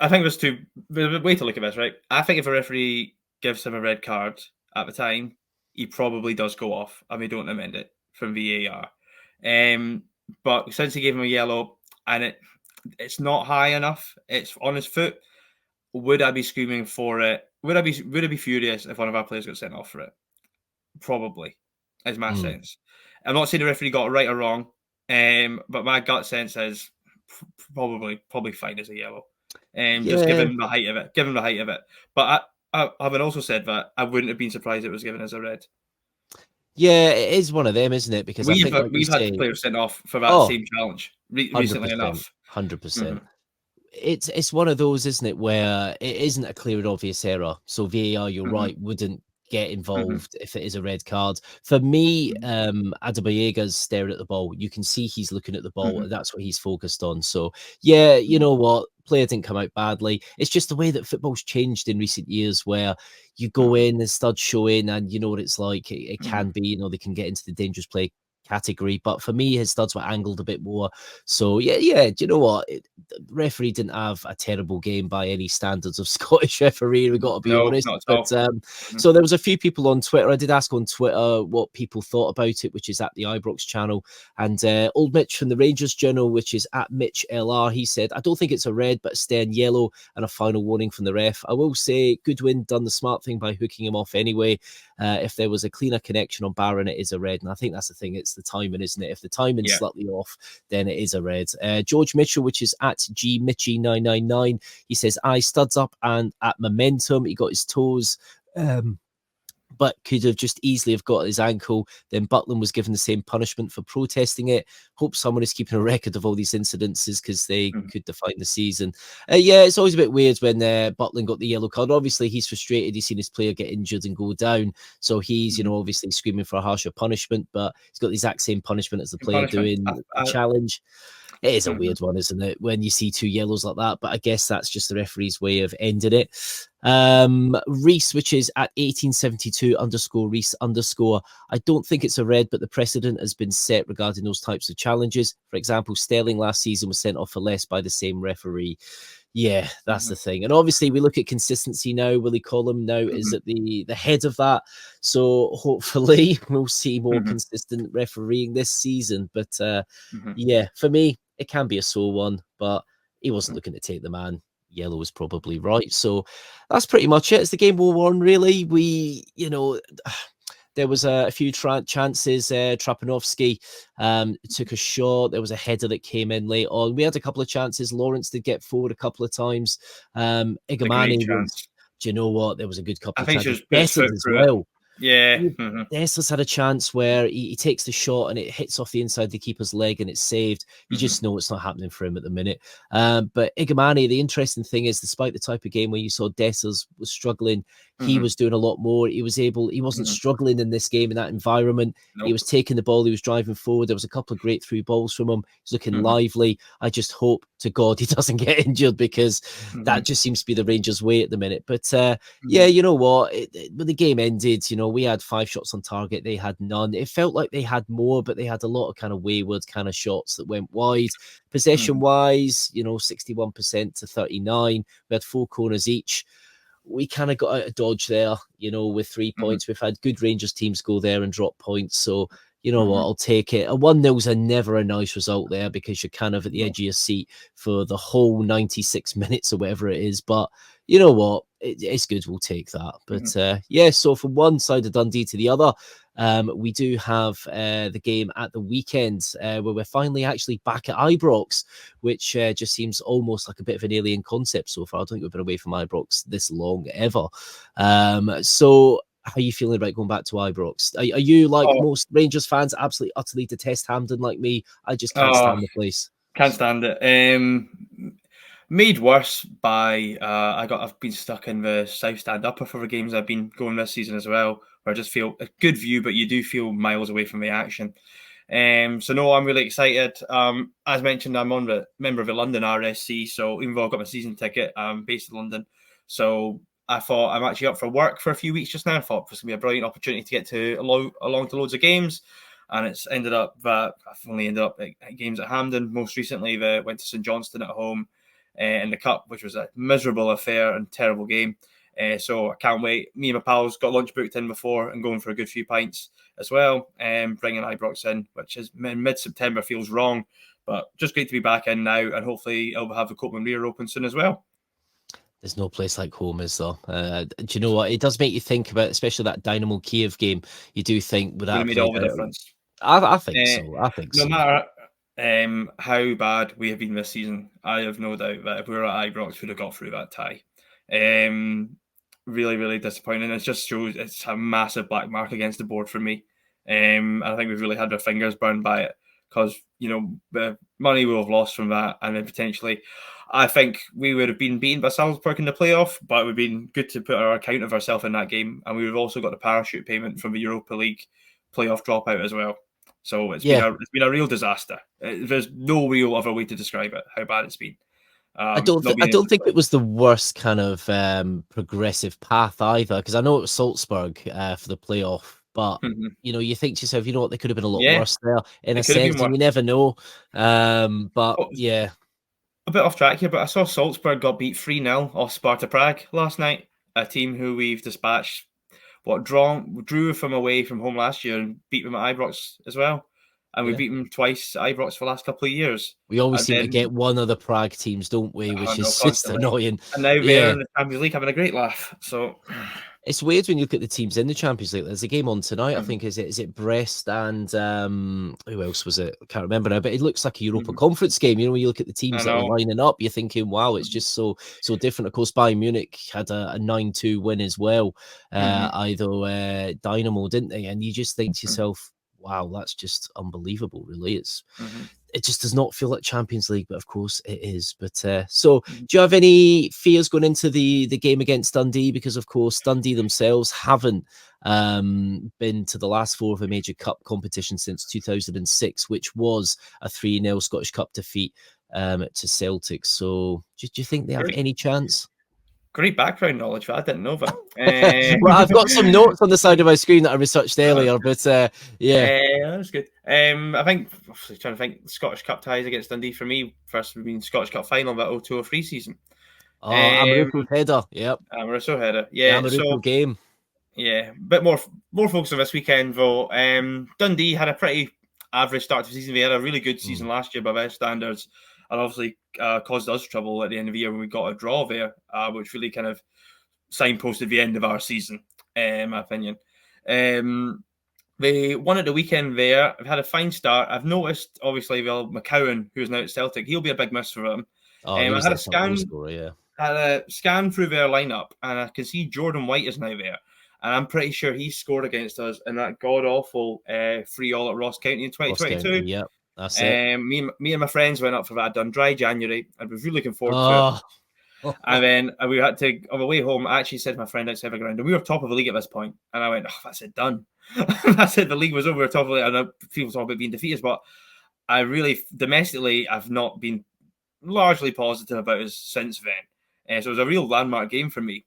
I think there's a way to look at this, right? I think if a referee gives him a red card at the time, he probably does go off and they don't amend it from VAR. But since he gave him a yellow and it's not high enough, it's on his foot, would I be screaming for it? Would I be furious if one of our players got sent off for it? Probably, is my sense. I'm not saying the referee got it right or wrong, but my gut sense is probably fine as a yellow. Just give him the height of it. But I haven't also said that I wouldn't have been surprised it was given as a red. Yeah, it is one of them, isn't it? Because we've had players sent off for that same challenge recently enough. 100%. It's one of those, isn't it, where it isn't a clear and obvious error. So VAR, you're right, wouldn't get involved if it is a red card. For me, Adebayoga's staring at the ball. You can see he's looking at the ball, and that's what he's focused on. So, yeah, you know what? Player didn't come out badly. It's just the way that football's changed in recent years, where you go in and studs show in, and you know what it's like. It can be, you know, they can get into the dangerous play category, but for me, his studs were angled a bit more. So yeah. Do you know what? The referee didn't have a terrible game by any standards of Scottish referee. We got to be honest. But so there was a few people on Twitter. I did ask on Twitter what people thought about it, which is at the Ibrox channel. And old Mitch from the Rangers Journal, which is at Mitch LR, he said, "I don't think it's a red, but a stern yellow and a final warning from the ref. I will say Goodwin done the smart thing by hooking him off anyway. If there was a cleaner connection on Barron, it is a red." And I think that's the thing. It's the timing, isn't it? If the timing's slightly off, then it is a red. George Mitchell, which is at GMitchy999, he says, "I studs up and at momentum. He got his toes, but could have just easily have got his ankle. Then Butland was given the same punishment for protesting it. Hope someone is keeping a record of all these incidences because they could define the season." Yeah, it's always a bit weird when Butland got the yellow card. Obviously, he's frustrated. He's seen his player get injured and go down. So he's, you know, obviously screaming for a harsher punishment, but he's got the exact same punishment as the player doing a challenge. It is a weird one, isn't it, when you see two yellows like that? But I guess that's just the referee's way of ending it. Reese, which is at 1872_Reese_. "I don't think it's a red, but the precedent has been set regarding those types of challenges. For example, Sterling last season was sent off for less by the same referee." Yeah, that's the thing. And obviously we look at consistency now. Willie Collum now is at the head of that. So hopefully we'll see more consistent refereeing this season. But yeah, for me, it can be a sore one, but he wasn't looking to take the man. Yellow was probably right. So that's pretty much it. It's the game we're on, really. We, you know, there was a few chances. Trapanovsky took a shot. There was a header that came in late on. We had a couple of chances. Lawrence did get forward a couple of times. Igamani was, do you know what? There was a good couple of chances. Dessers as well. Yeah. Dessers had a chance where he takes the shot and it hits off the inside of the keeper's leg and it's saved. You just know it's not happening for him at the minute. But Igamani, the interesting thing is, despite the type of game where you saw Dessers was struggling, he was doing a lot more. He wasn't struggling in this game, in that environment. He was taking the ball. He was driving forward. There was a couple of great through balls from him. He's looking lively. I just hope to God he doesn't get injured, because that just seems to be the Rangers' way at the minute. But yeah, you know what? When the game ended, you know, we had 5 shots on target. They had none. It felt like they had more, but they had a lot of kind of wayward kind of shots that went wide. Possession-wise, you know, 61% to 39. We had 4 corners each. We kind of got out of dodge there, you know, with 3 points. We've had good Rangers teams go there and drop points. So, you know what, I'll take it. A 1-0's never a nice result there, because you're kind of at the edge of your seat for the whole 96 minutes or whatever it is. But you know what, it's good. We'll take that. But yeah, so from one side of Dundee to the other, we do have the game at the weekend where we're finally actually back at Ibrox, which just seems almost like a bit of an alien concept so far. I don't think we've been away from Ibrox this long ever. So how are you feeling about going back to Ibrox? Are you like most Rangers fans, absolutely utterly detest Hampden like me? I just can't stand the place. Can't stand it. Made worse by I've been stuck in the South Stand upper for the games I've been going this season as well, where I just feel a good view, but you do feel miles away from the action. So no, I'm really excited. As mentioned, I'm on the member of the London RSC, so even though I've got my season ticket, I'm based in London. So I thought I'm actually up for work for a few weeks just now. I thought this would be a brilliant opportunity to get to along to loads of games. And it's ended up that I've only ended up at games at Hampden. Most recently, went to St Johnstone at home in the Cup, which was a miserable affair and terrible game. So I can't wait. Me and my pals got lunch booked in before and going for a good few pints as well, bringing Ibrox in, which is mid-September feels wrong, but just great to be back in now, and hopefully I'll have the Copeland Rear open soon as well. There's no place like home, is there? Do you know what? It does make you think about, especially that Dynamo Kiev game. You do think, would that Would have made all the played out? difference. I think so. I think no so. matter how bad we have been this season, I have no doubt that if we were at Ibrox, we'd have got through that tie. Really, really disappointing. It just shows it's a massive black mark against the board for me. I think we've really had our fingers burned by it because, you know, the money we'll have lost from that, and then potentially, I think we would have been beaten by Salzburg in the playoff, but it would have been good to put our account of ourselves in that game, and we've also got the parachute payment from the Europa League playoff dropout as well. So it's been a real disaster. There's no real other way to describe it, how bad it's been. I don't think it was the worst kind of progressive path either, because I know it was Salzburg for the playoff, but you know, you think to yourself, you know what, they could have been a lot worse there in a sense, and you never know. But yeah, a bit off track here, but I saw Salzburg got beat 3-0 off Sparta Prague last night, a team who we've dispatched. Drew from away from home last year and beat them at Ibrox as well. And we beat them twice at Ibrox for the last couple of years. We always seem to get one of the Prague teams, don't we? Which is just annoying. And now they're in the Champions League having a great laugh. So it's weird when you look at the teams in the Champions League. There's a game on tonight, I think. Is it Brest and who else was it? I can't remember now, but it looks like a Europa Conference game. You know, when you look at the teams that are lining up, you're thinking, wow, it's just so different. Of course, Bayern Munich had a 9-2 win as well. Either Dynamo, didn't they? And you just think to yourself, wow, that's just unbelievable, really. It just does not feel like Champions League, but of course it is. But so do you have any fears going into the game against Dundee? Because of course Dundee themselves haven't been to the last four of a major cup competition since 2006, which was a 3-0 Scottish Cup defeat to Celtic. So do you think they have any chance? Great background knowledge. I didn't know that. Well, I've got some notes on the side of my screen that I researched earlier, but that's good. I think, obviously, trying to think, Scottish Cup ties against Dundee for me. First, we've been Scottish Cup final, that 02-03 season. Amaruku header, yep. Amaruku header, yeah. Amaruku game. Yeah, bit more focus on this weekend though. Dundee had a pretty average start to the season. They had a really good season last year by their standards, and obviously caused us trouble at the end of the year when we got a draw there, which really kind of signposted the end of our season, in my opinion. They won at the weekend there. They've had a fine start. I've noticed, obviously, McCowan, who's now at Celtic, he'll be a big miss for them. I had a scan. Had a scan through their lineup, and I can see Jordan White is now there. And I'm pretty sure he scored against us in that god-awful 3-3 at Ross County in 2022. Yeah, that's it. Me and my friends went up for that. I'd done dry January. I was really looking forward to it. And then we had to, on the way home, I actually said to my friend outside the ground, and we were top of the league at this point. And I went, that's it, done. That's it, the league was over, top of the league. And people talk about being defeated, but I really, domestically, I've not been largely positive about us since then. So it was a real landmark game for me.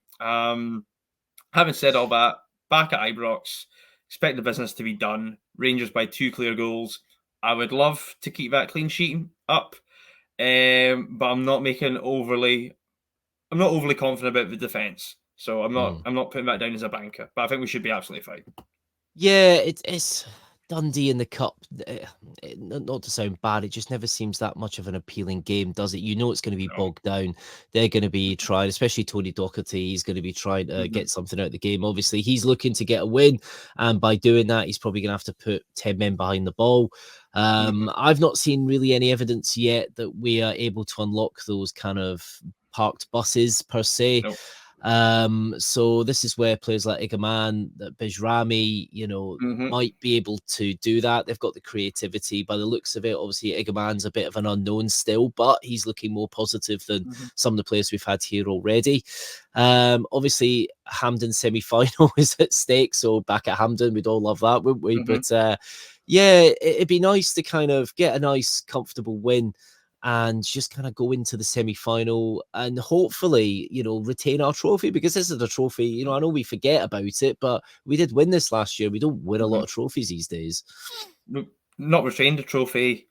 Having said all that, back at Ibrox, expect the business to be done. Rangers by 2 clear goals. I would love to keep that clean sheet up, but I'm not overly confident about the defence. So I'm not putting that down as a banker. But I think we should be absolutely fine. Yeah, it's Dundee in the cup. Not to sound bad, it just never seems that much of an appealing game, does it? You know it's going to be bogged down. They're going to be trying, especially Tony Docherty, he's going to be trying to get something out of the game. Obviously, he's looking to get a win, and by doing that, he's probably going to have to put 10 men behind the ball. I've not seen really any evidence yet that we are able to unlock those kind of parked buses per se. So this is where players like Igaman, Bijrami, might be able to do that. They've got the creativity. By the looks of it, obviously Igaman's a bit of an unknown still, but he's looking more positive than some of the players we've had here already. Obviously, Hampden semi-final is at stake, so back at Hampden, we'd all love that, wouldn't we? But yeah, it'd be nice to kind of get a nice, comfortable win and just kind of go into the semi-final and hopefully, retain our trophy, because this is a trophy. I know we forget about it, but we did win this last year. We don't win a lot of trophies these days. We've not retained a trophy.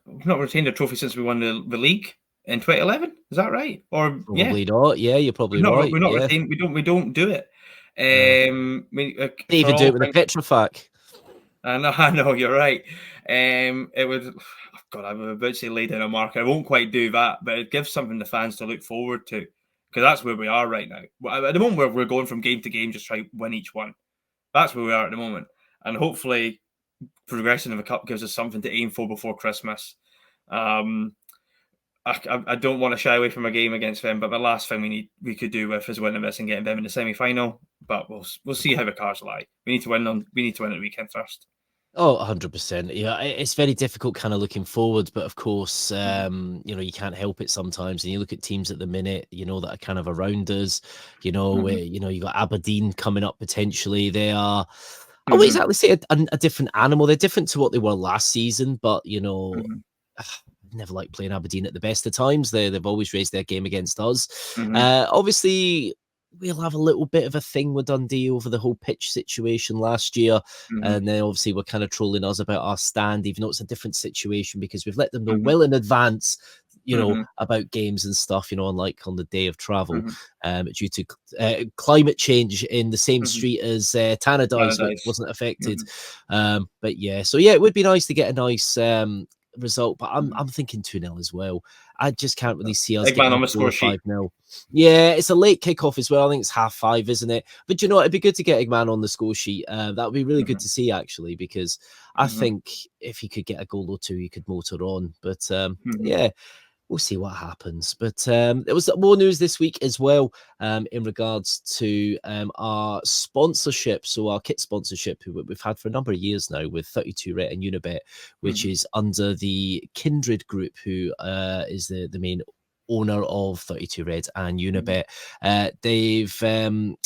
Not retained a trophy since we won the league in 2011. Is that right? Or probably not. Yeah, you're probably right. We're not retained. We don't do it. They even do it with a Petrofac. I know, you're right. It would. God, I'm about to say lay down a marker. I won't quite do that, but it gives something the fans to look forward to, because that's where we are right now. At the moment, we're going from game to game, just try to win each one. That's where we are at the moment, and hopefully, progressing in the cup gives us something to aim for before Christmas. I don't want to shy away from a game against them, but the last thing we could do with is winning this and getting them in the semi-final. But we'll see how the cards lie. We need to win at the weekend first. Oh, 100%. Yeah, it's very difficult kind of looking forward, but of course, you can't help it sometimes. And you look at teams at the minute, that are kind of around us, you got Aberdeen coming up potentially. They are, I wouldn't exactly say a different animal. They're different to what they were last season, but, never like playing Aberdeen at the best of times. They've always raised their game against us. Obviously, we'll have a little bit of a thing with Dundee over the whole pitch situation last year. And then obviously we're kind of trolling us about our stand, even though it's a different situation because we've let them know well in advance, about games and stuff, unlike on the day of travel, due to climate change in the same street as Tannadice, which wasn't affected. But yeah, so yeah, it would be nice to get a nice result, but I'm thinking 2-0 as well. I just can't really see us getting 4 or 5-0. Yeah, it's a late kickoff as well. I think it's 5:30, isn't it? But it'd be good to get Eggman on the score sheet. That would be really good to see, actually, because I think if he could get a goal or two, he could motor on. But yeah, we'll see what happens. But there was more news this week as well in regards to our sponsorship. So our kit sponsorship, who we've had for a number of years now with 32 Ret and Unibet, which is under the Kindred Group, who is the main owner of 32 Red and Unibet. They've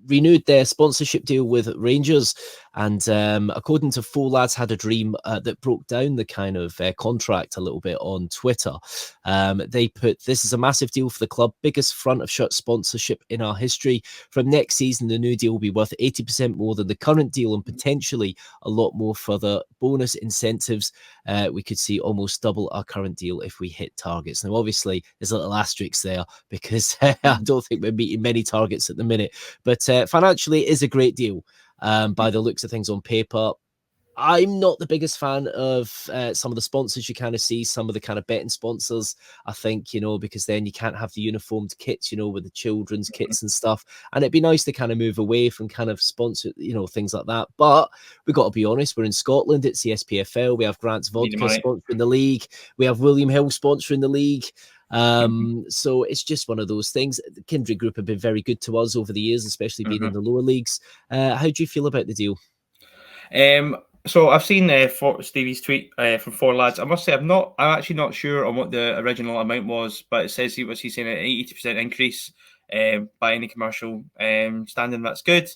renewed their sponsorship deal with Rangers, and according to Four Lads Had a Dream, that broke down the kind of contract a little bit on Twitter. They put, "This is a massive deal for the club, biggest front of shirt sponsorship in our history. From next season, the new deal will be worth 80% more than the current deal and potentially a lot more further bonus incentives. We could see almost double our current deal if we hit targets." Now, obviously, there's a little asterisk there because I don't think we're meeting many targets at the minute, but financially, it is a great deal by the looks of things on paper. I'm not the biggest fan of some of the sponsors you kind of see, some of the kind of betting sponsors, I think, because then you can't have the uniformed kits, with the children's kits and stuff. And it'd be nice to kind of move away from kind of sponsor, things like that. But we've got to be honest, we're in Scotland, it's the SPFL. We have Grant's Vodka sponsoring the league. We have William Hill sponsoring the league. So it's just one of those things. The Kindred Group have been very good to us over the years, especially being in the lower leagues. How do you feel about the deal? So I've seen Stevie's tweet from Four Lads. I must say I'm actually not sure on what the original amount was, but it says he's saying an 80% increase by any commercial standing. That's good.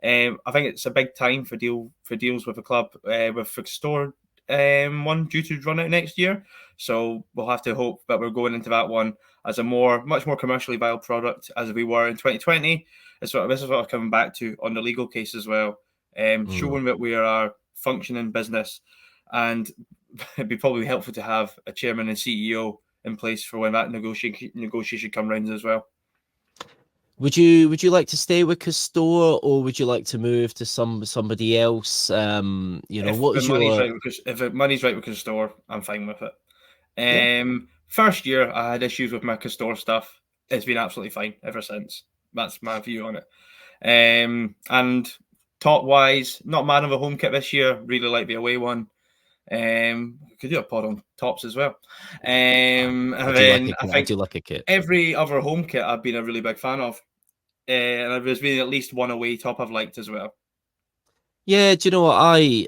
I think it's a big time for deals with the club with the store one due to run out next year. So we'll have to hope that we're going into that one as a much more commercially viable product as we were in 2020. This is what I'm coming back to on the legal case as well. Showing that we are a functioning business, and it'd be probably helpful to have a chairman and CEO in place for when that negotiation come round as well. Would you like to stay with Castore, or would you like to move to somebody else? If the money's right with Castore, I'm fine with it. First year I had issues with my Castore stuff. It's been absolutely fine ever since. That's my view on it. And top wise, not man of a home kit this year. Really like the away one. Could do a pod on tops as well. I do like a kit. Every other home kit I've been a really big fan of. and there's been at least one away top I've liked as well. Yeah, do you know what? Mhm.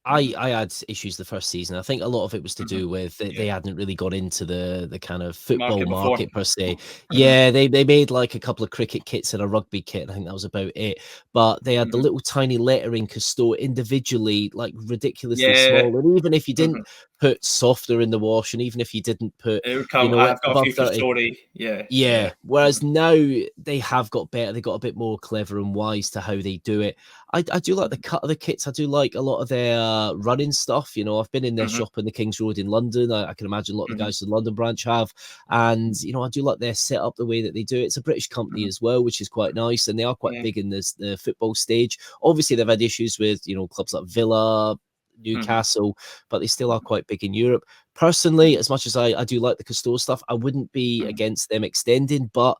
I had issues the first season. I think a lot of it was to Mhm. do with they Yeah. hadn't really got into the kind of football Market before. market per se. Mhm. Yeah, they made like a couple of cricket kits and a rugby kit, and I think that was about it. But they had the Mhm. little tiny lettering Cousteau individually, like ridiculously Yeah. small. And even if you Mhm. didn't put softer in the wash, and even if you didn't put, It would you come, know, it "I've got a above future 30, story." Yeah, yeah. yeah, whereas Mhm. now they have got better. They got a bit more clever and wise to how they do it. I do like the Mhm. cut of the kits. I do like a lot of their running stuff. You know, I've been in their Mhm. shop in the King's Road in London. I can imagine a lot of the Mhm. guys in the London branch have. And, Mhm. you know, I do like their setup, the way that they do it. It's a British company Mhm. as well, which is quite nice. And they are quite Yeah. big in the football stage. Obviously, they've had issues with, you know, clubs like Villa, Mhm. Newcastle, but they still are Mhm. quite big in Europe. Personally, as much as I do like the Cousteau stuff, I wouldn't be Mhm. against them extending, but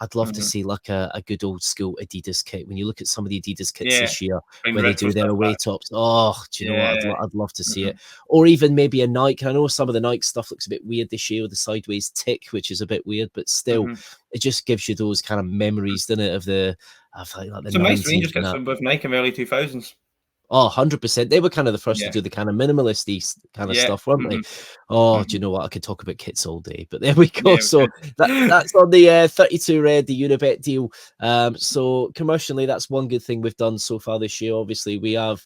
I'd love to Mhm. see like a good old school Adidas kit. When you look at some of the Adidas kits Yeah. this year, Bring where the they retro do their stuff away back. tops, oh, do you know what? Yeah. I'd love to see it. Mhm. Or even maybe a Nike. I know some of the Nike stuff looks a bit weird this year with the sideways tick, which is a bit weird, but still, Mhm. it just gives you those kind of memories, doesn't it, of like the Some nice 90s Rangers and kits that. with Nike in the early 2000s. Oh, 100%. They were kind of the first to Yeah. do the kind of minimalist kind of Yeah. stuff, weren't they? Mhm. Oh, do you Mhm. know what? I could talk about kits all day, but there we go. Yeah, we So could. that's on the 32 red, the Unibet deal. So commercially, that's one good thing we've done so far this year. Obviously, we are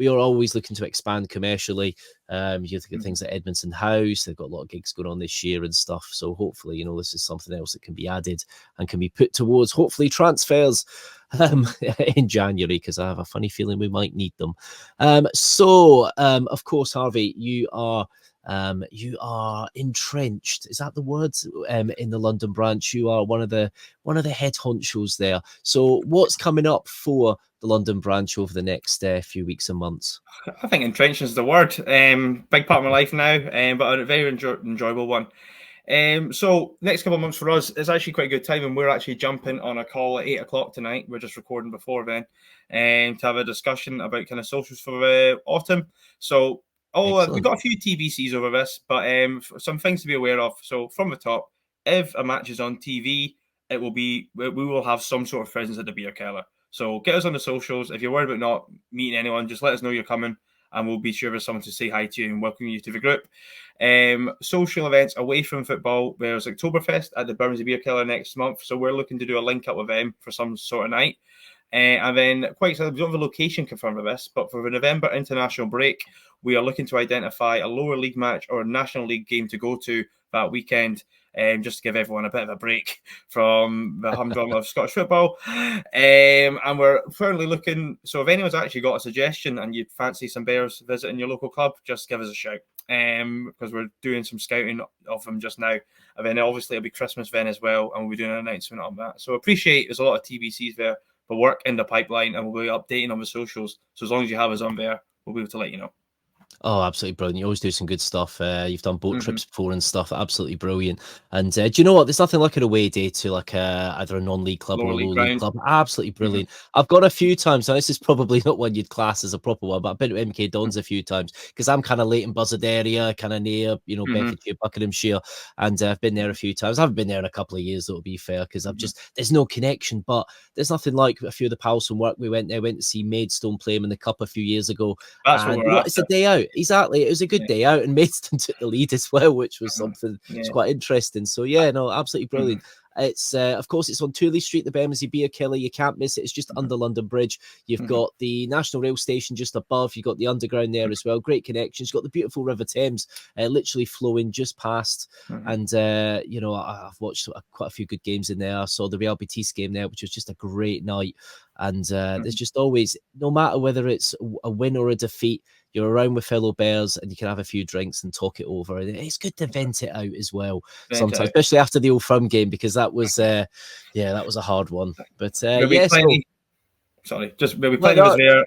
always looking to expand commercially. You think of Mhm. things like Edmonton House, they've got a lot of gigs going on this year and stuff. So hopefully, you know, this is something else that can be added and can be put towards hopefully transfers um, Mhm. in January, because I have a funny feeling we might need them. Of course, Harvey, you are entrenched. Is that the word? In the London branch, you are one of the head honchos there. So, what's coming up for the London branch over the next few weeks and months? I think entrenching is the word. Big part of my life now, but a very enjoyable one. So next couple of months for us is actually quite a good time, and we're actually jumping on a call at 8 o'clock tonight. We're just recording before then, to have a discussion about kind of socials for autumn. So we've Excellent. got a few TBCs over this, but some things to be aware of. So from the top, if a match is on TV, it will be we will have some sort of presence at the beer keller. So get us on the socials. If you're worried about not meeting anyone, just let us know you're coming, and we'll be sure there's someone to say hi to you and welcome you to the group. Social events away from football. There's Oktoberfest at the Bermondsey Beer Keller next month, so we're looking to do a link up with them for some sort of night. And then, quite excited, we don't have a location confirmed for this, but for the November international break, we are looking to identify a lower league match or a national league game to go to that weekend, just to give everyone a bit of a break from the humdrum of Scottish football. And we're currently looking, so if anyone's actually got a suggestion and you fancy some bears visiting your local club, just give us a shout. Because we're doing some scouting of them just now. And then obviously it'll be Christmas then as well, and we'll be doing an announcement on that. So appreciate there's a lot of TBCs there for work in the pipeline, and we'll be updating on the socials. So as long as you have us on there, we'll be able to let you know. Oh, absolutely brilliant. You always do some good stuff. You've done boat Mm-hmm. trips before and stuff. Absolutely brilliant. And do you know what? There's nothing like an away day to like either a non-league club or Lower a league low league ground. club. Absolutely Mm-hmm. brilliant. I've gone a few times. Now, this is probably not one you'd class as a proper one, but I've been to MK Dons a few times because I'm kind of late in Buzzard area, kind of near, you know, Mm-hmm. Bedfordshire, Buckinghamshire. And I've been there a few times. I haven't been there in a couple of years, though, to be fair, because Mm-hmm. there's no connection. But there's nothing like a few of the pals from work. We went there, went to see Maidstone play him in the Cup a few years ago. That's what And we're you know, it's a after. day out. Exactly. It was a good Yeah. day out, and Maidstone took the lead as well, which was Mm-hmm. something that's Yeah. quite interesting. So yeah, no, absolutely Mm-hmm. brilliant. It's of course it's on Tooley Street, the Bermondsey Beer Killer. You can't miss it. It's just under London Bridge. You've Mm-hmm. got the National Rail Station just above. You've got the underground there as well. Great connections. You've got the beautiful River Thames, literally flowing just past. Mm-hmm. And you know, I've watched quite a few good games in there. I saw the Real Betis game there, which was just a great night. And there's just always, no matter whether it's a win or a defeat, you're around with fellow bears and you can have a few drinks and talk it over. And it's good to vent it out as well Vent it sometimes, out. especially after the Old Firm game, because that was that was a hard one. But There'll be yeah, so plenty. Sorry, just there'll be no, plenty of us no, there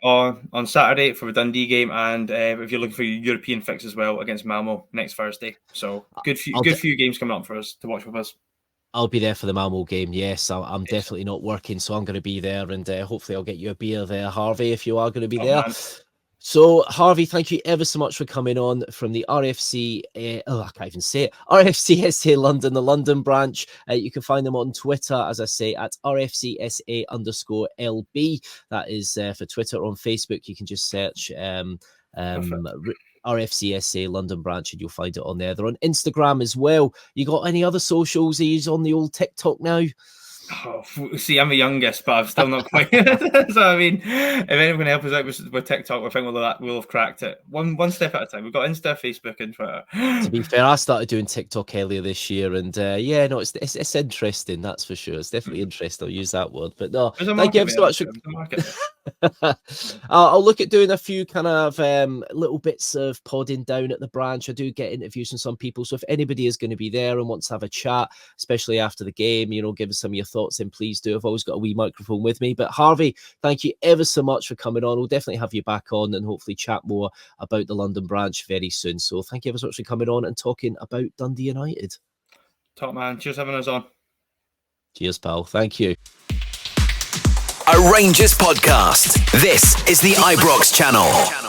on Saturday for the Dundee game, and if you're looking for your European fix as well against Malmo next Thursday. So I'll good few games coming up for us to watch with us. I'll be there for the Malmo game. Yes, I'm Excellent. definitely not working, so I'm going to be there, and hopefully I'll get you a beer there, Harvey, if you are going to be Top there. man. So, Harvey, thank you ever so much for coming on from the RFC. I can't even say it. RFCSA London, the London branch. You can find them on Twitter, as I say, at RFCSA_LB. That is for Twitter. On Facebook, you can just search RFCSA London branch and you'll find it on there. They're on Instagram as well. You got any other socials? He's on the old TikTok now. Oh, see, I'm the youngest, but I'm still not quite. So, I mean, if anyone can help us out with TikTok, I think we'll have cracked it. One step at a time. We've got Insta, Facebook, and Twitter. To be fair, I started doing TikTok earlier this year, and it's interesting. That's for sure. It's definitely interesting. I'll use that word. But no, thank you so much. I'll look at doing a few kind of little bits of podding down at the branch. I do get interviews from some people, so if anybody is going to be there and wants to have a chat, especially after the game, give us some of your thoughts, then please do. I've always got a wee microphone with me. But Harvey, thank you ever so much for coming on. We'll definitely have you back on and hopefully chat more about the London branch very soon. So thank you ever so much for coming on and talking about Dundee United. Top man. Cheers for having us on. Cheers, pal. Thank you. A Rangers podcast. This is the Ibrox channel.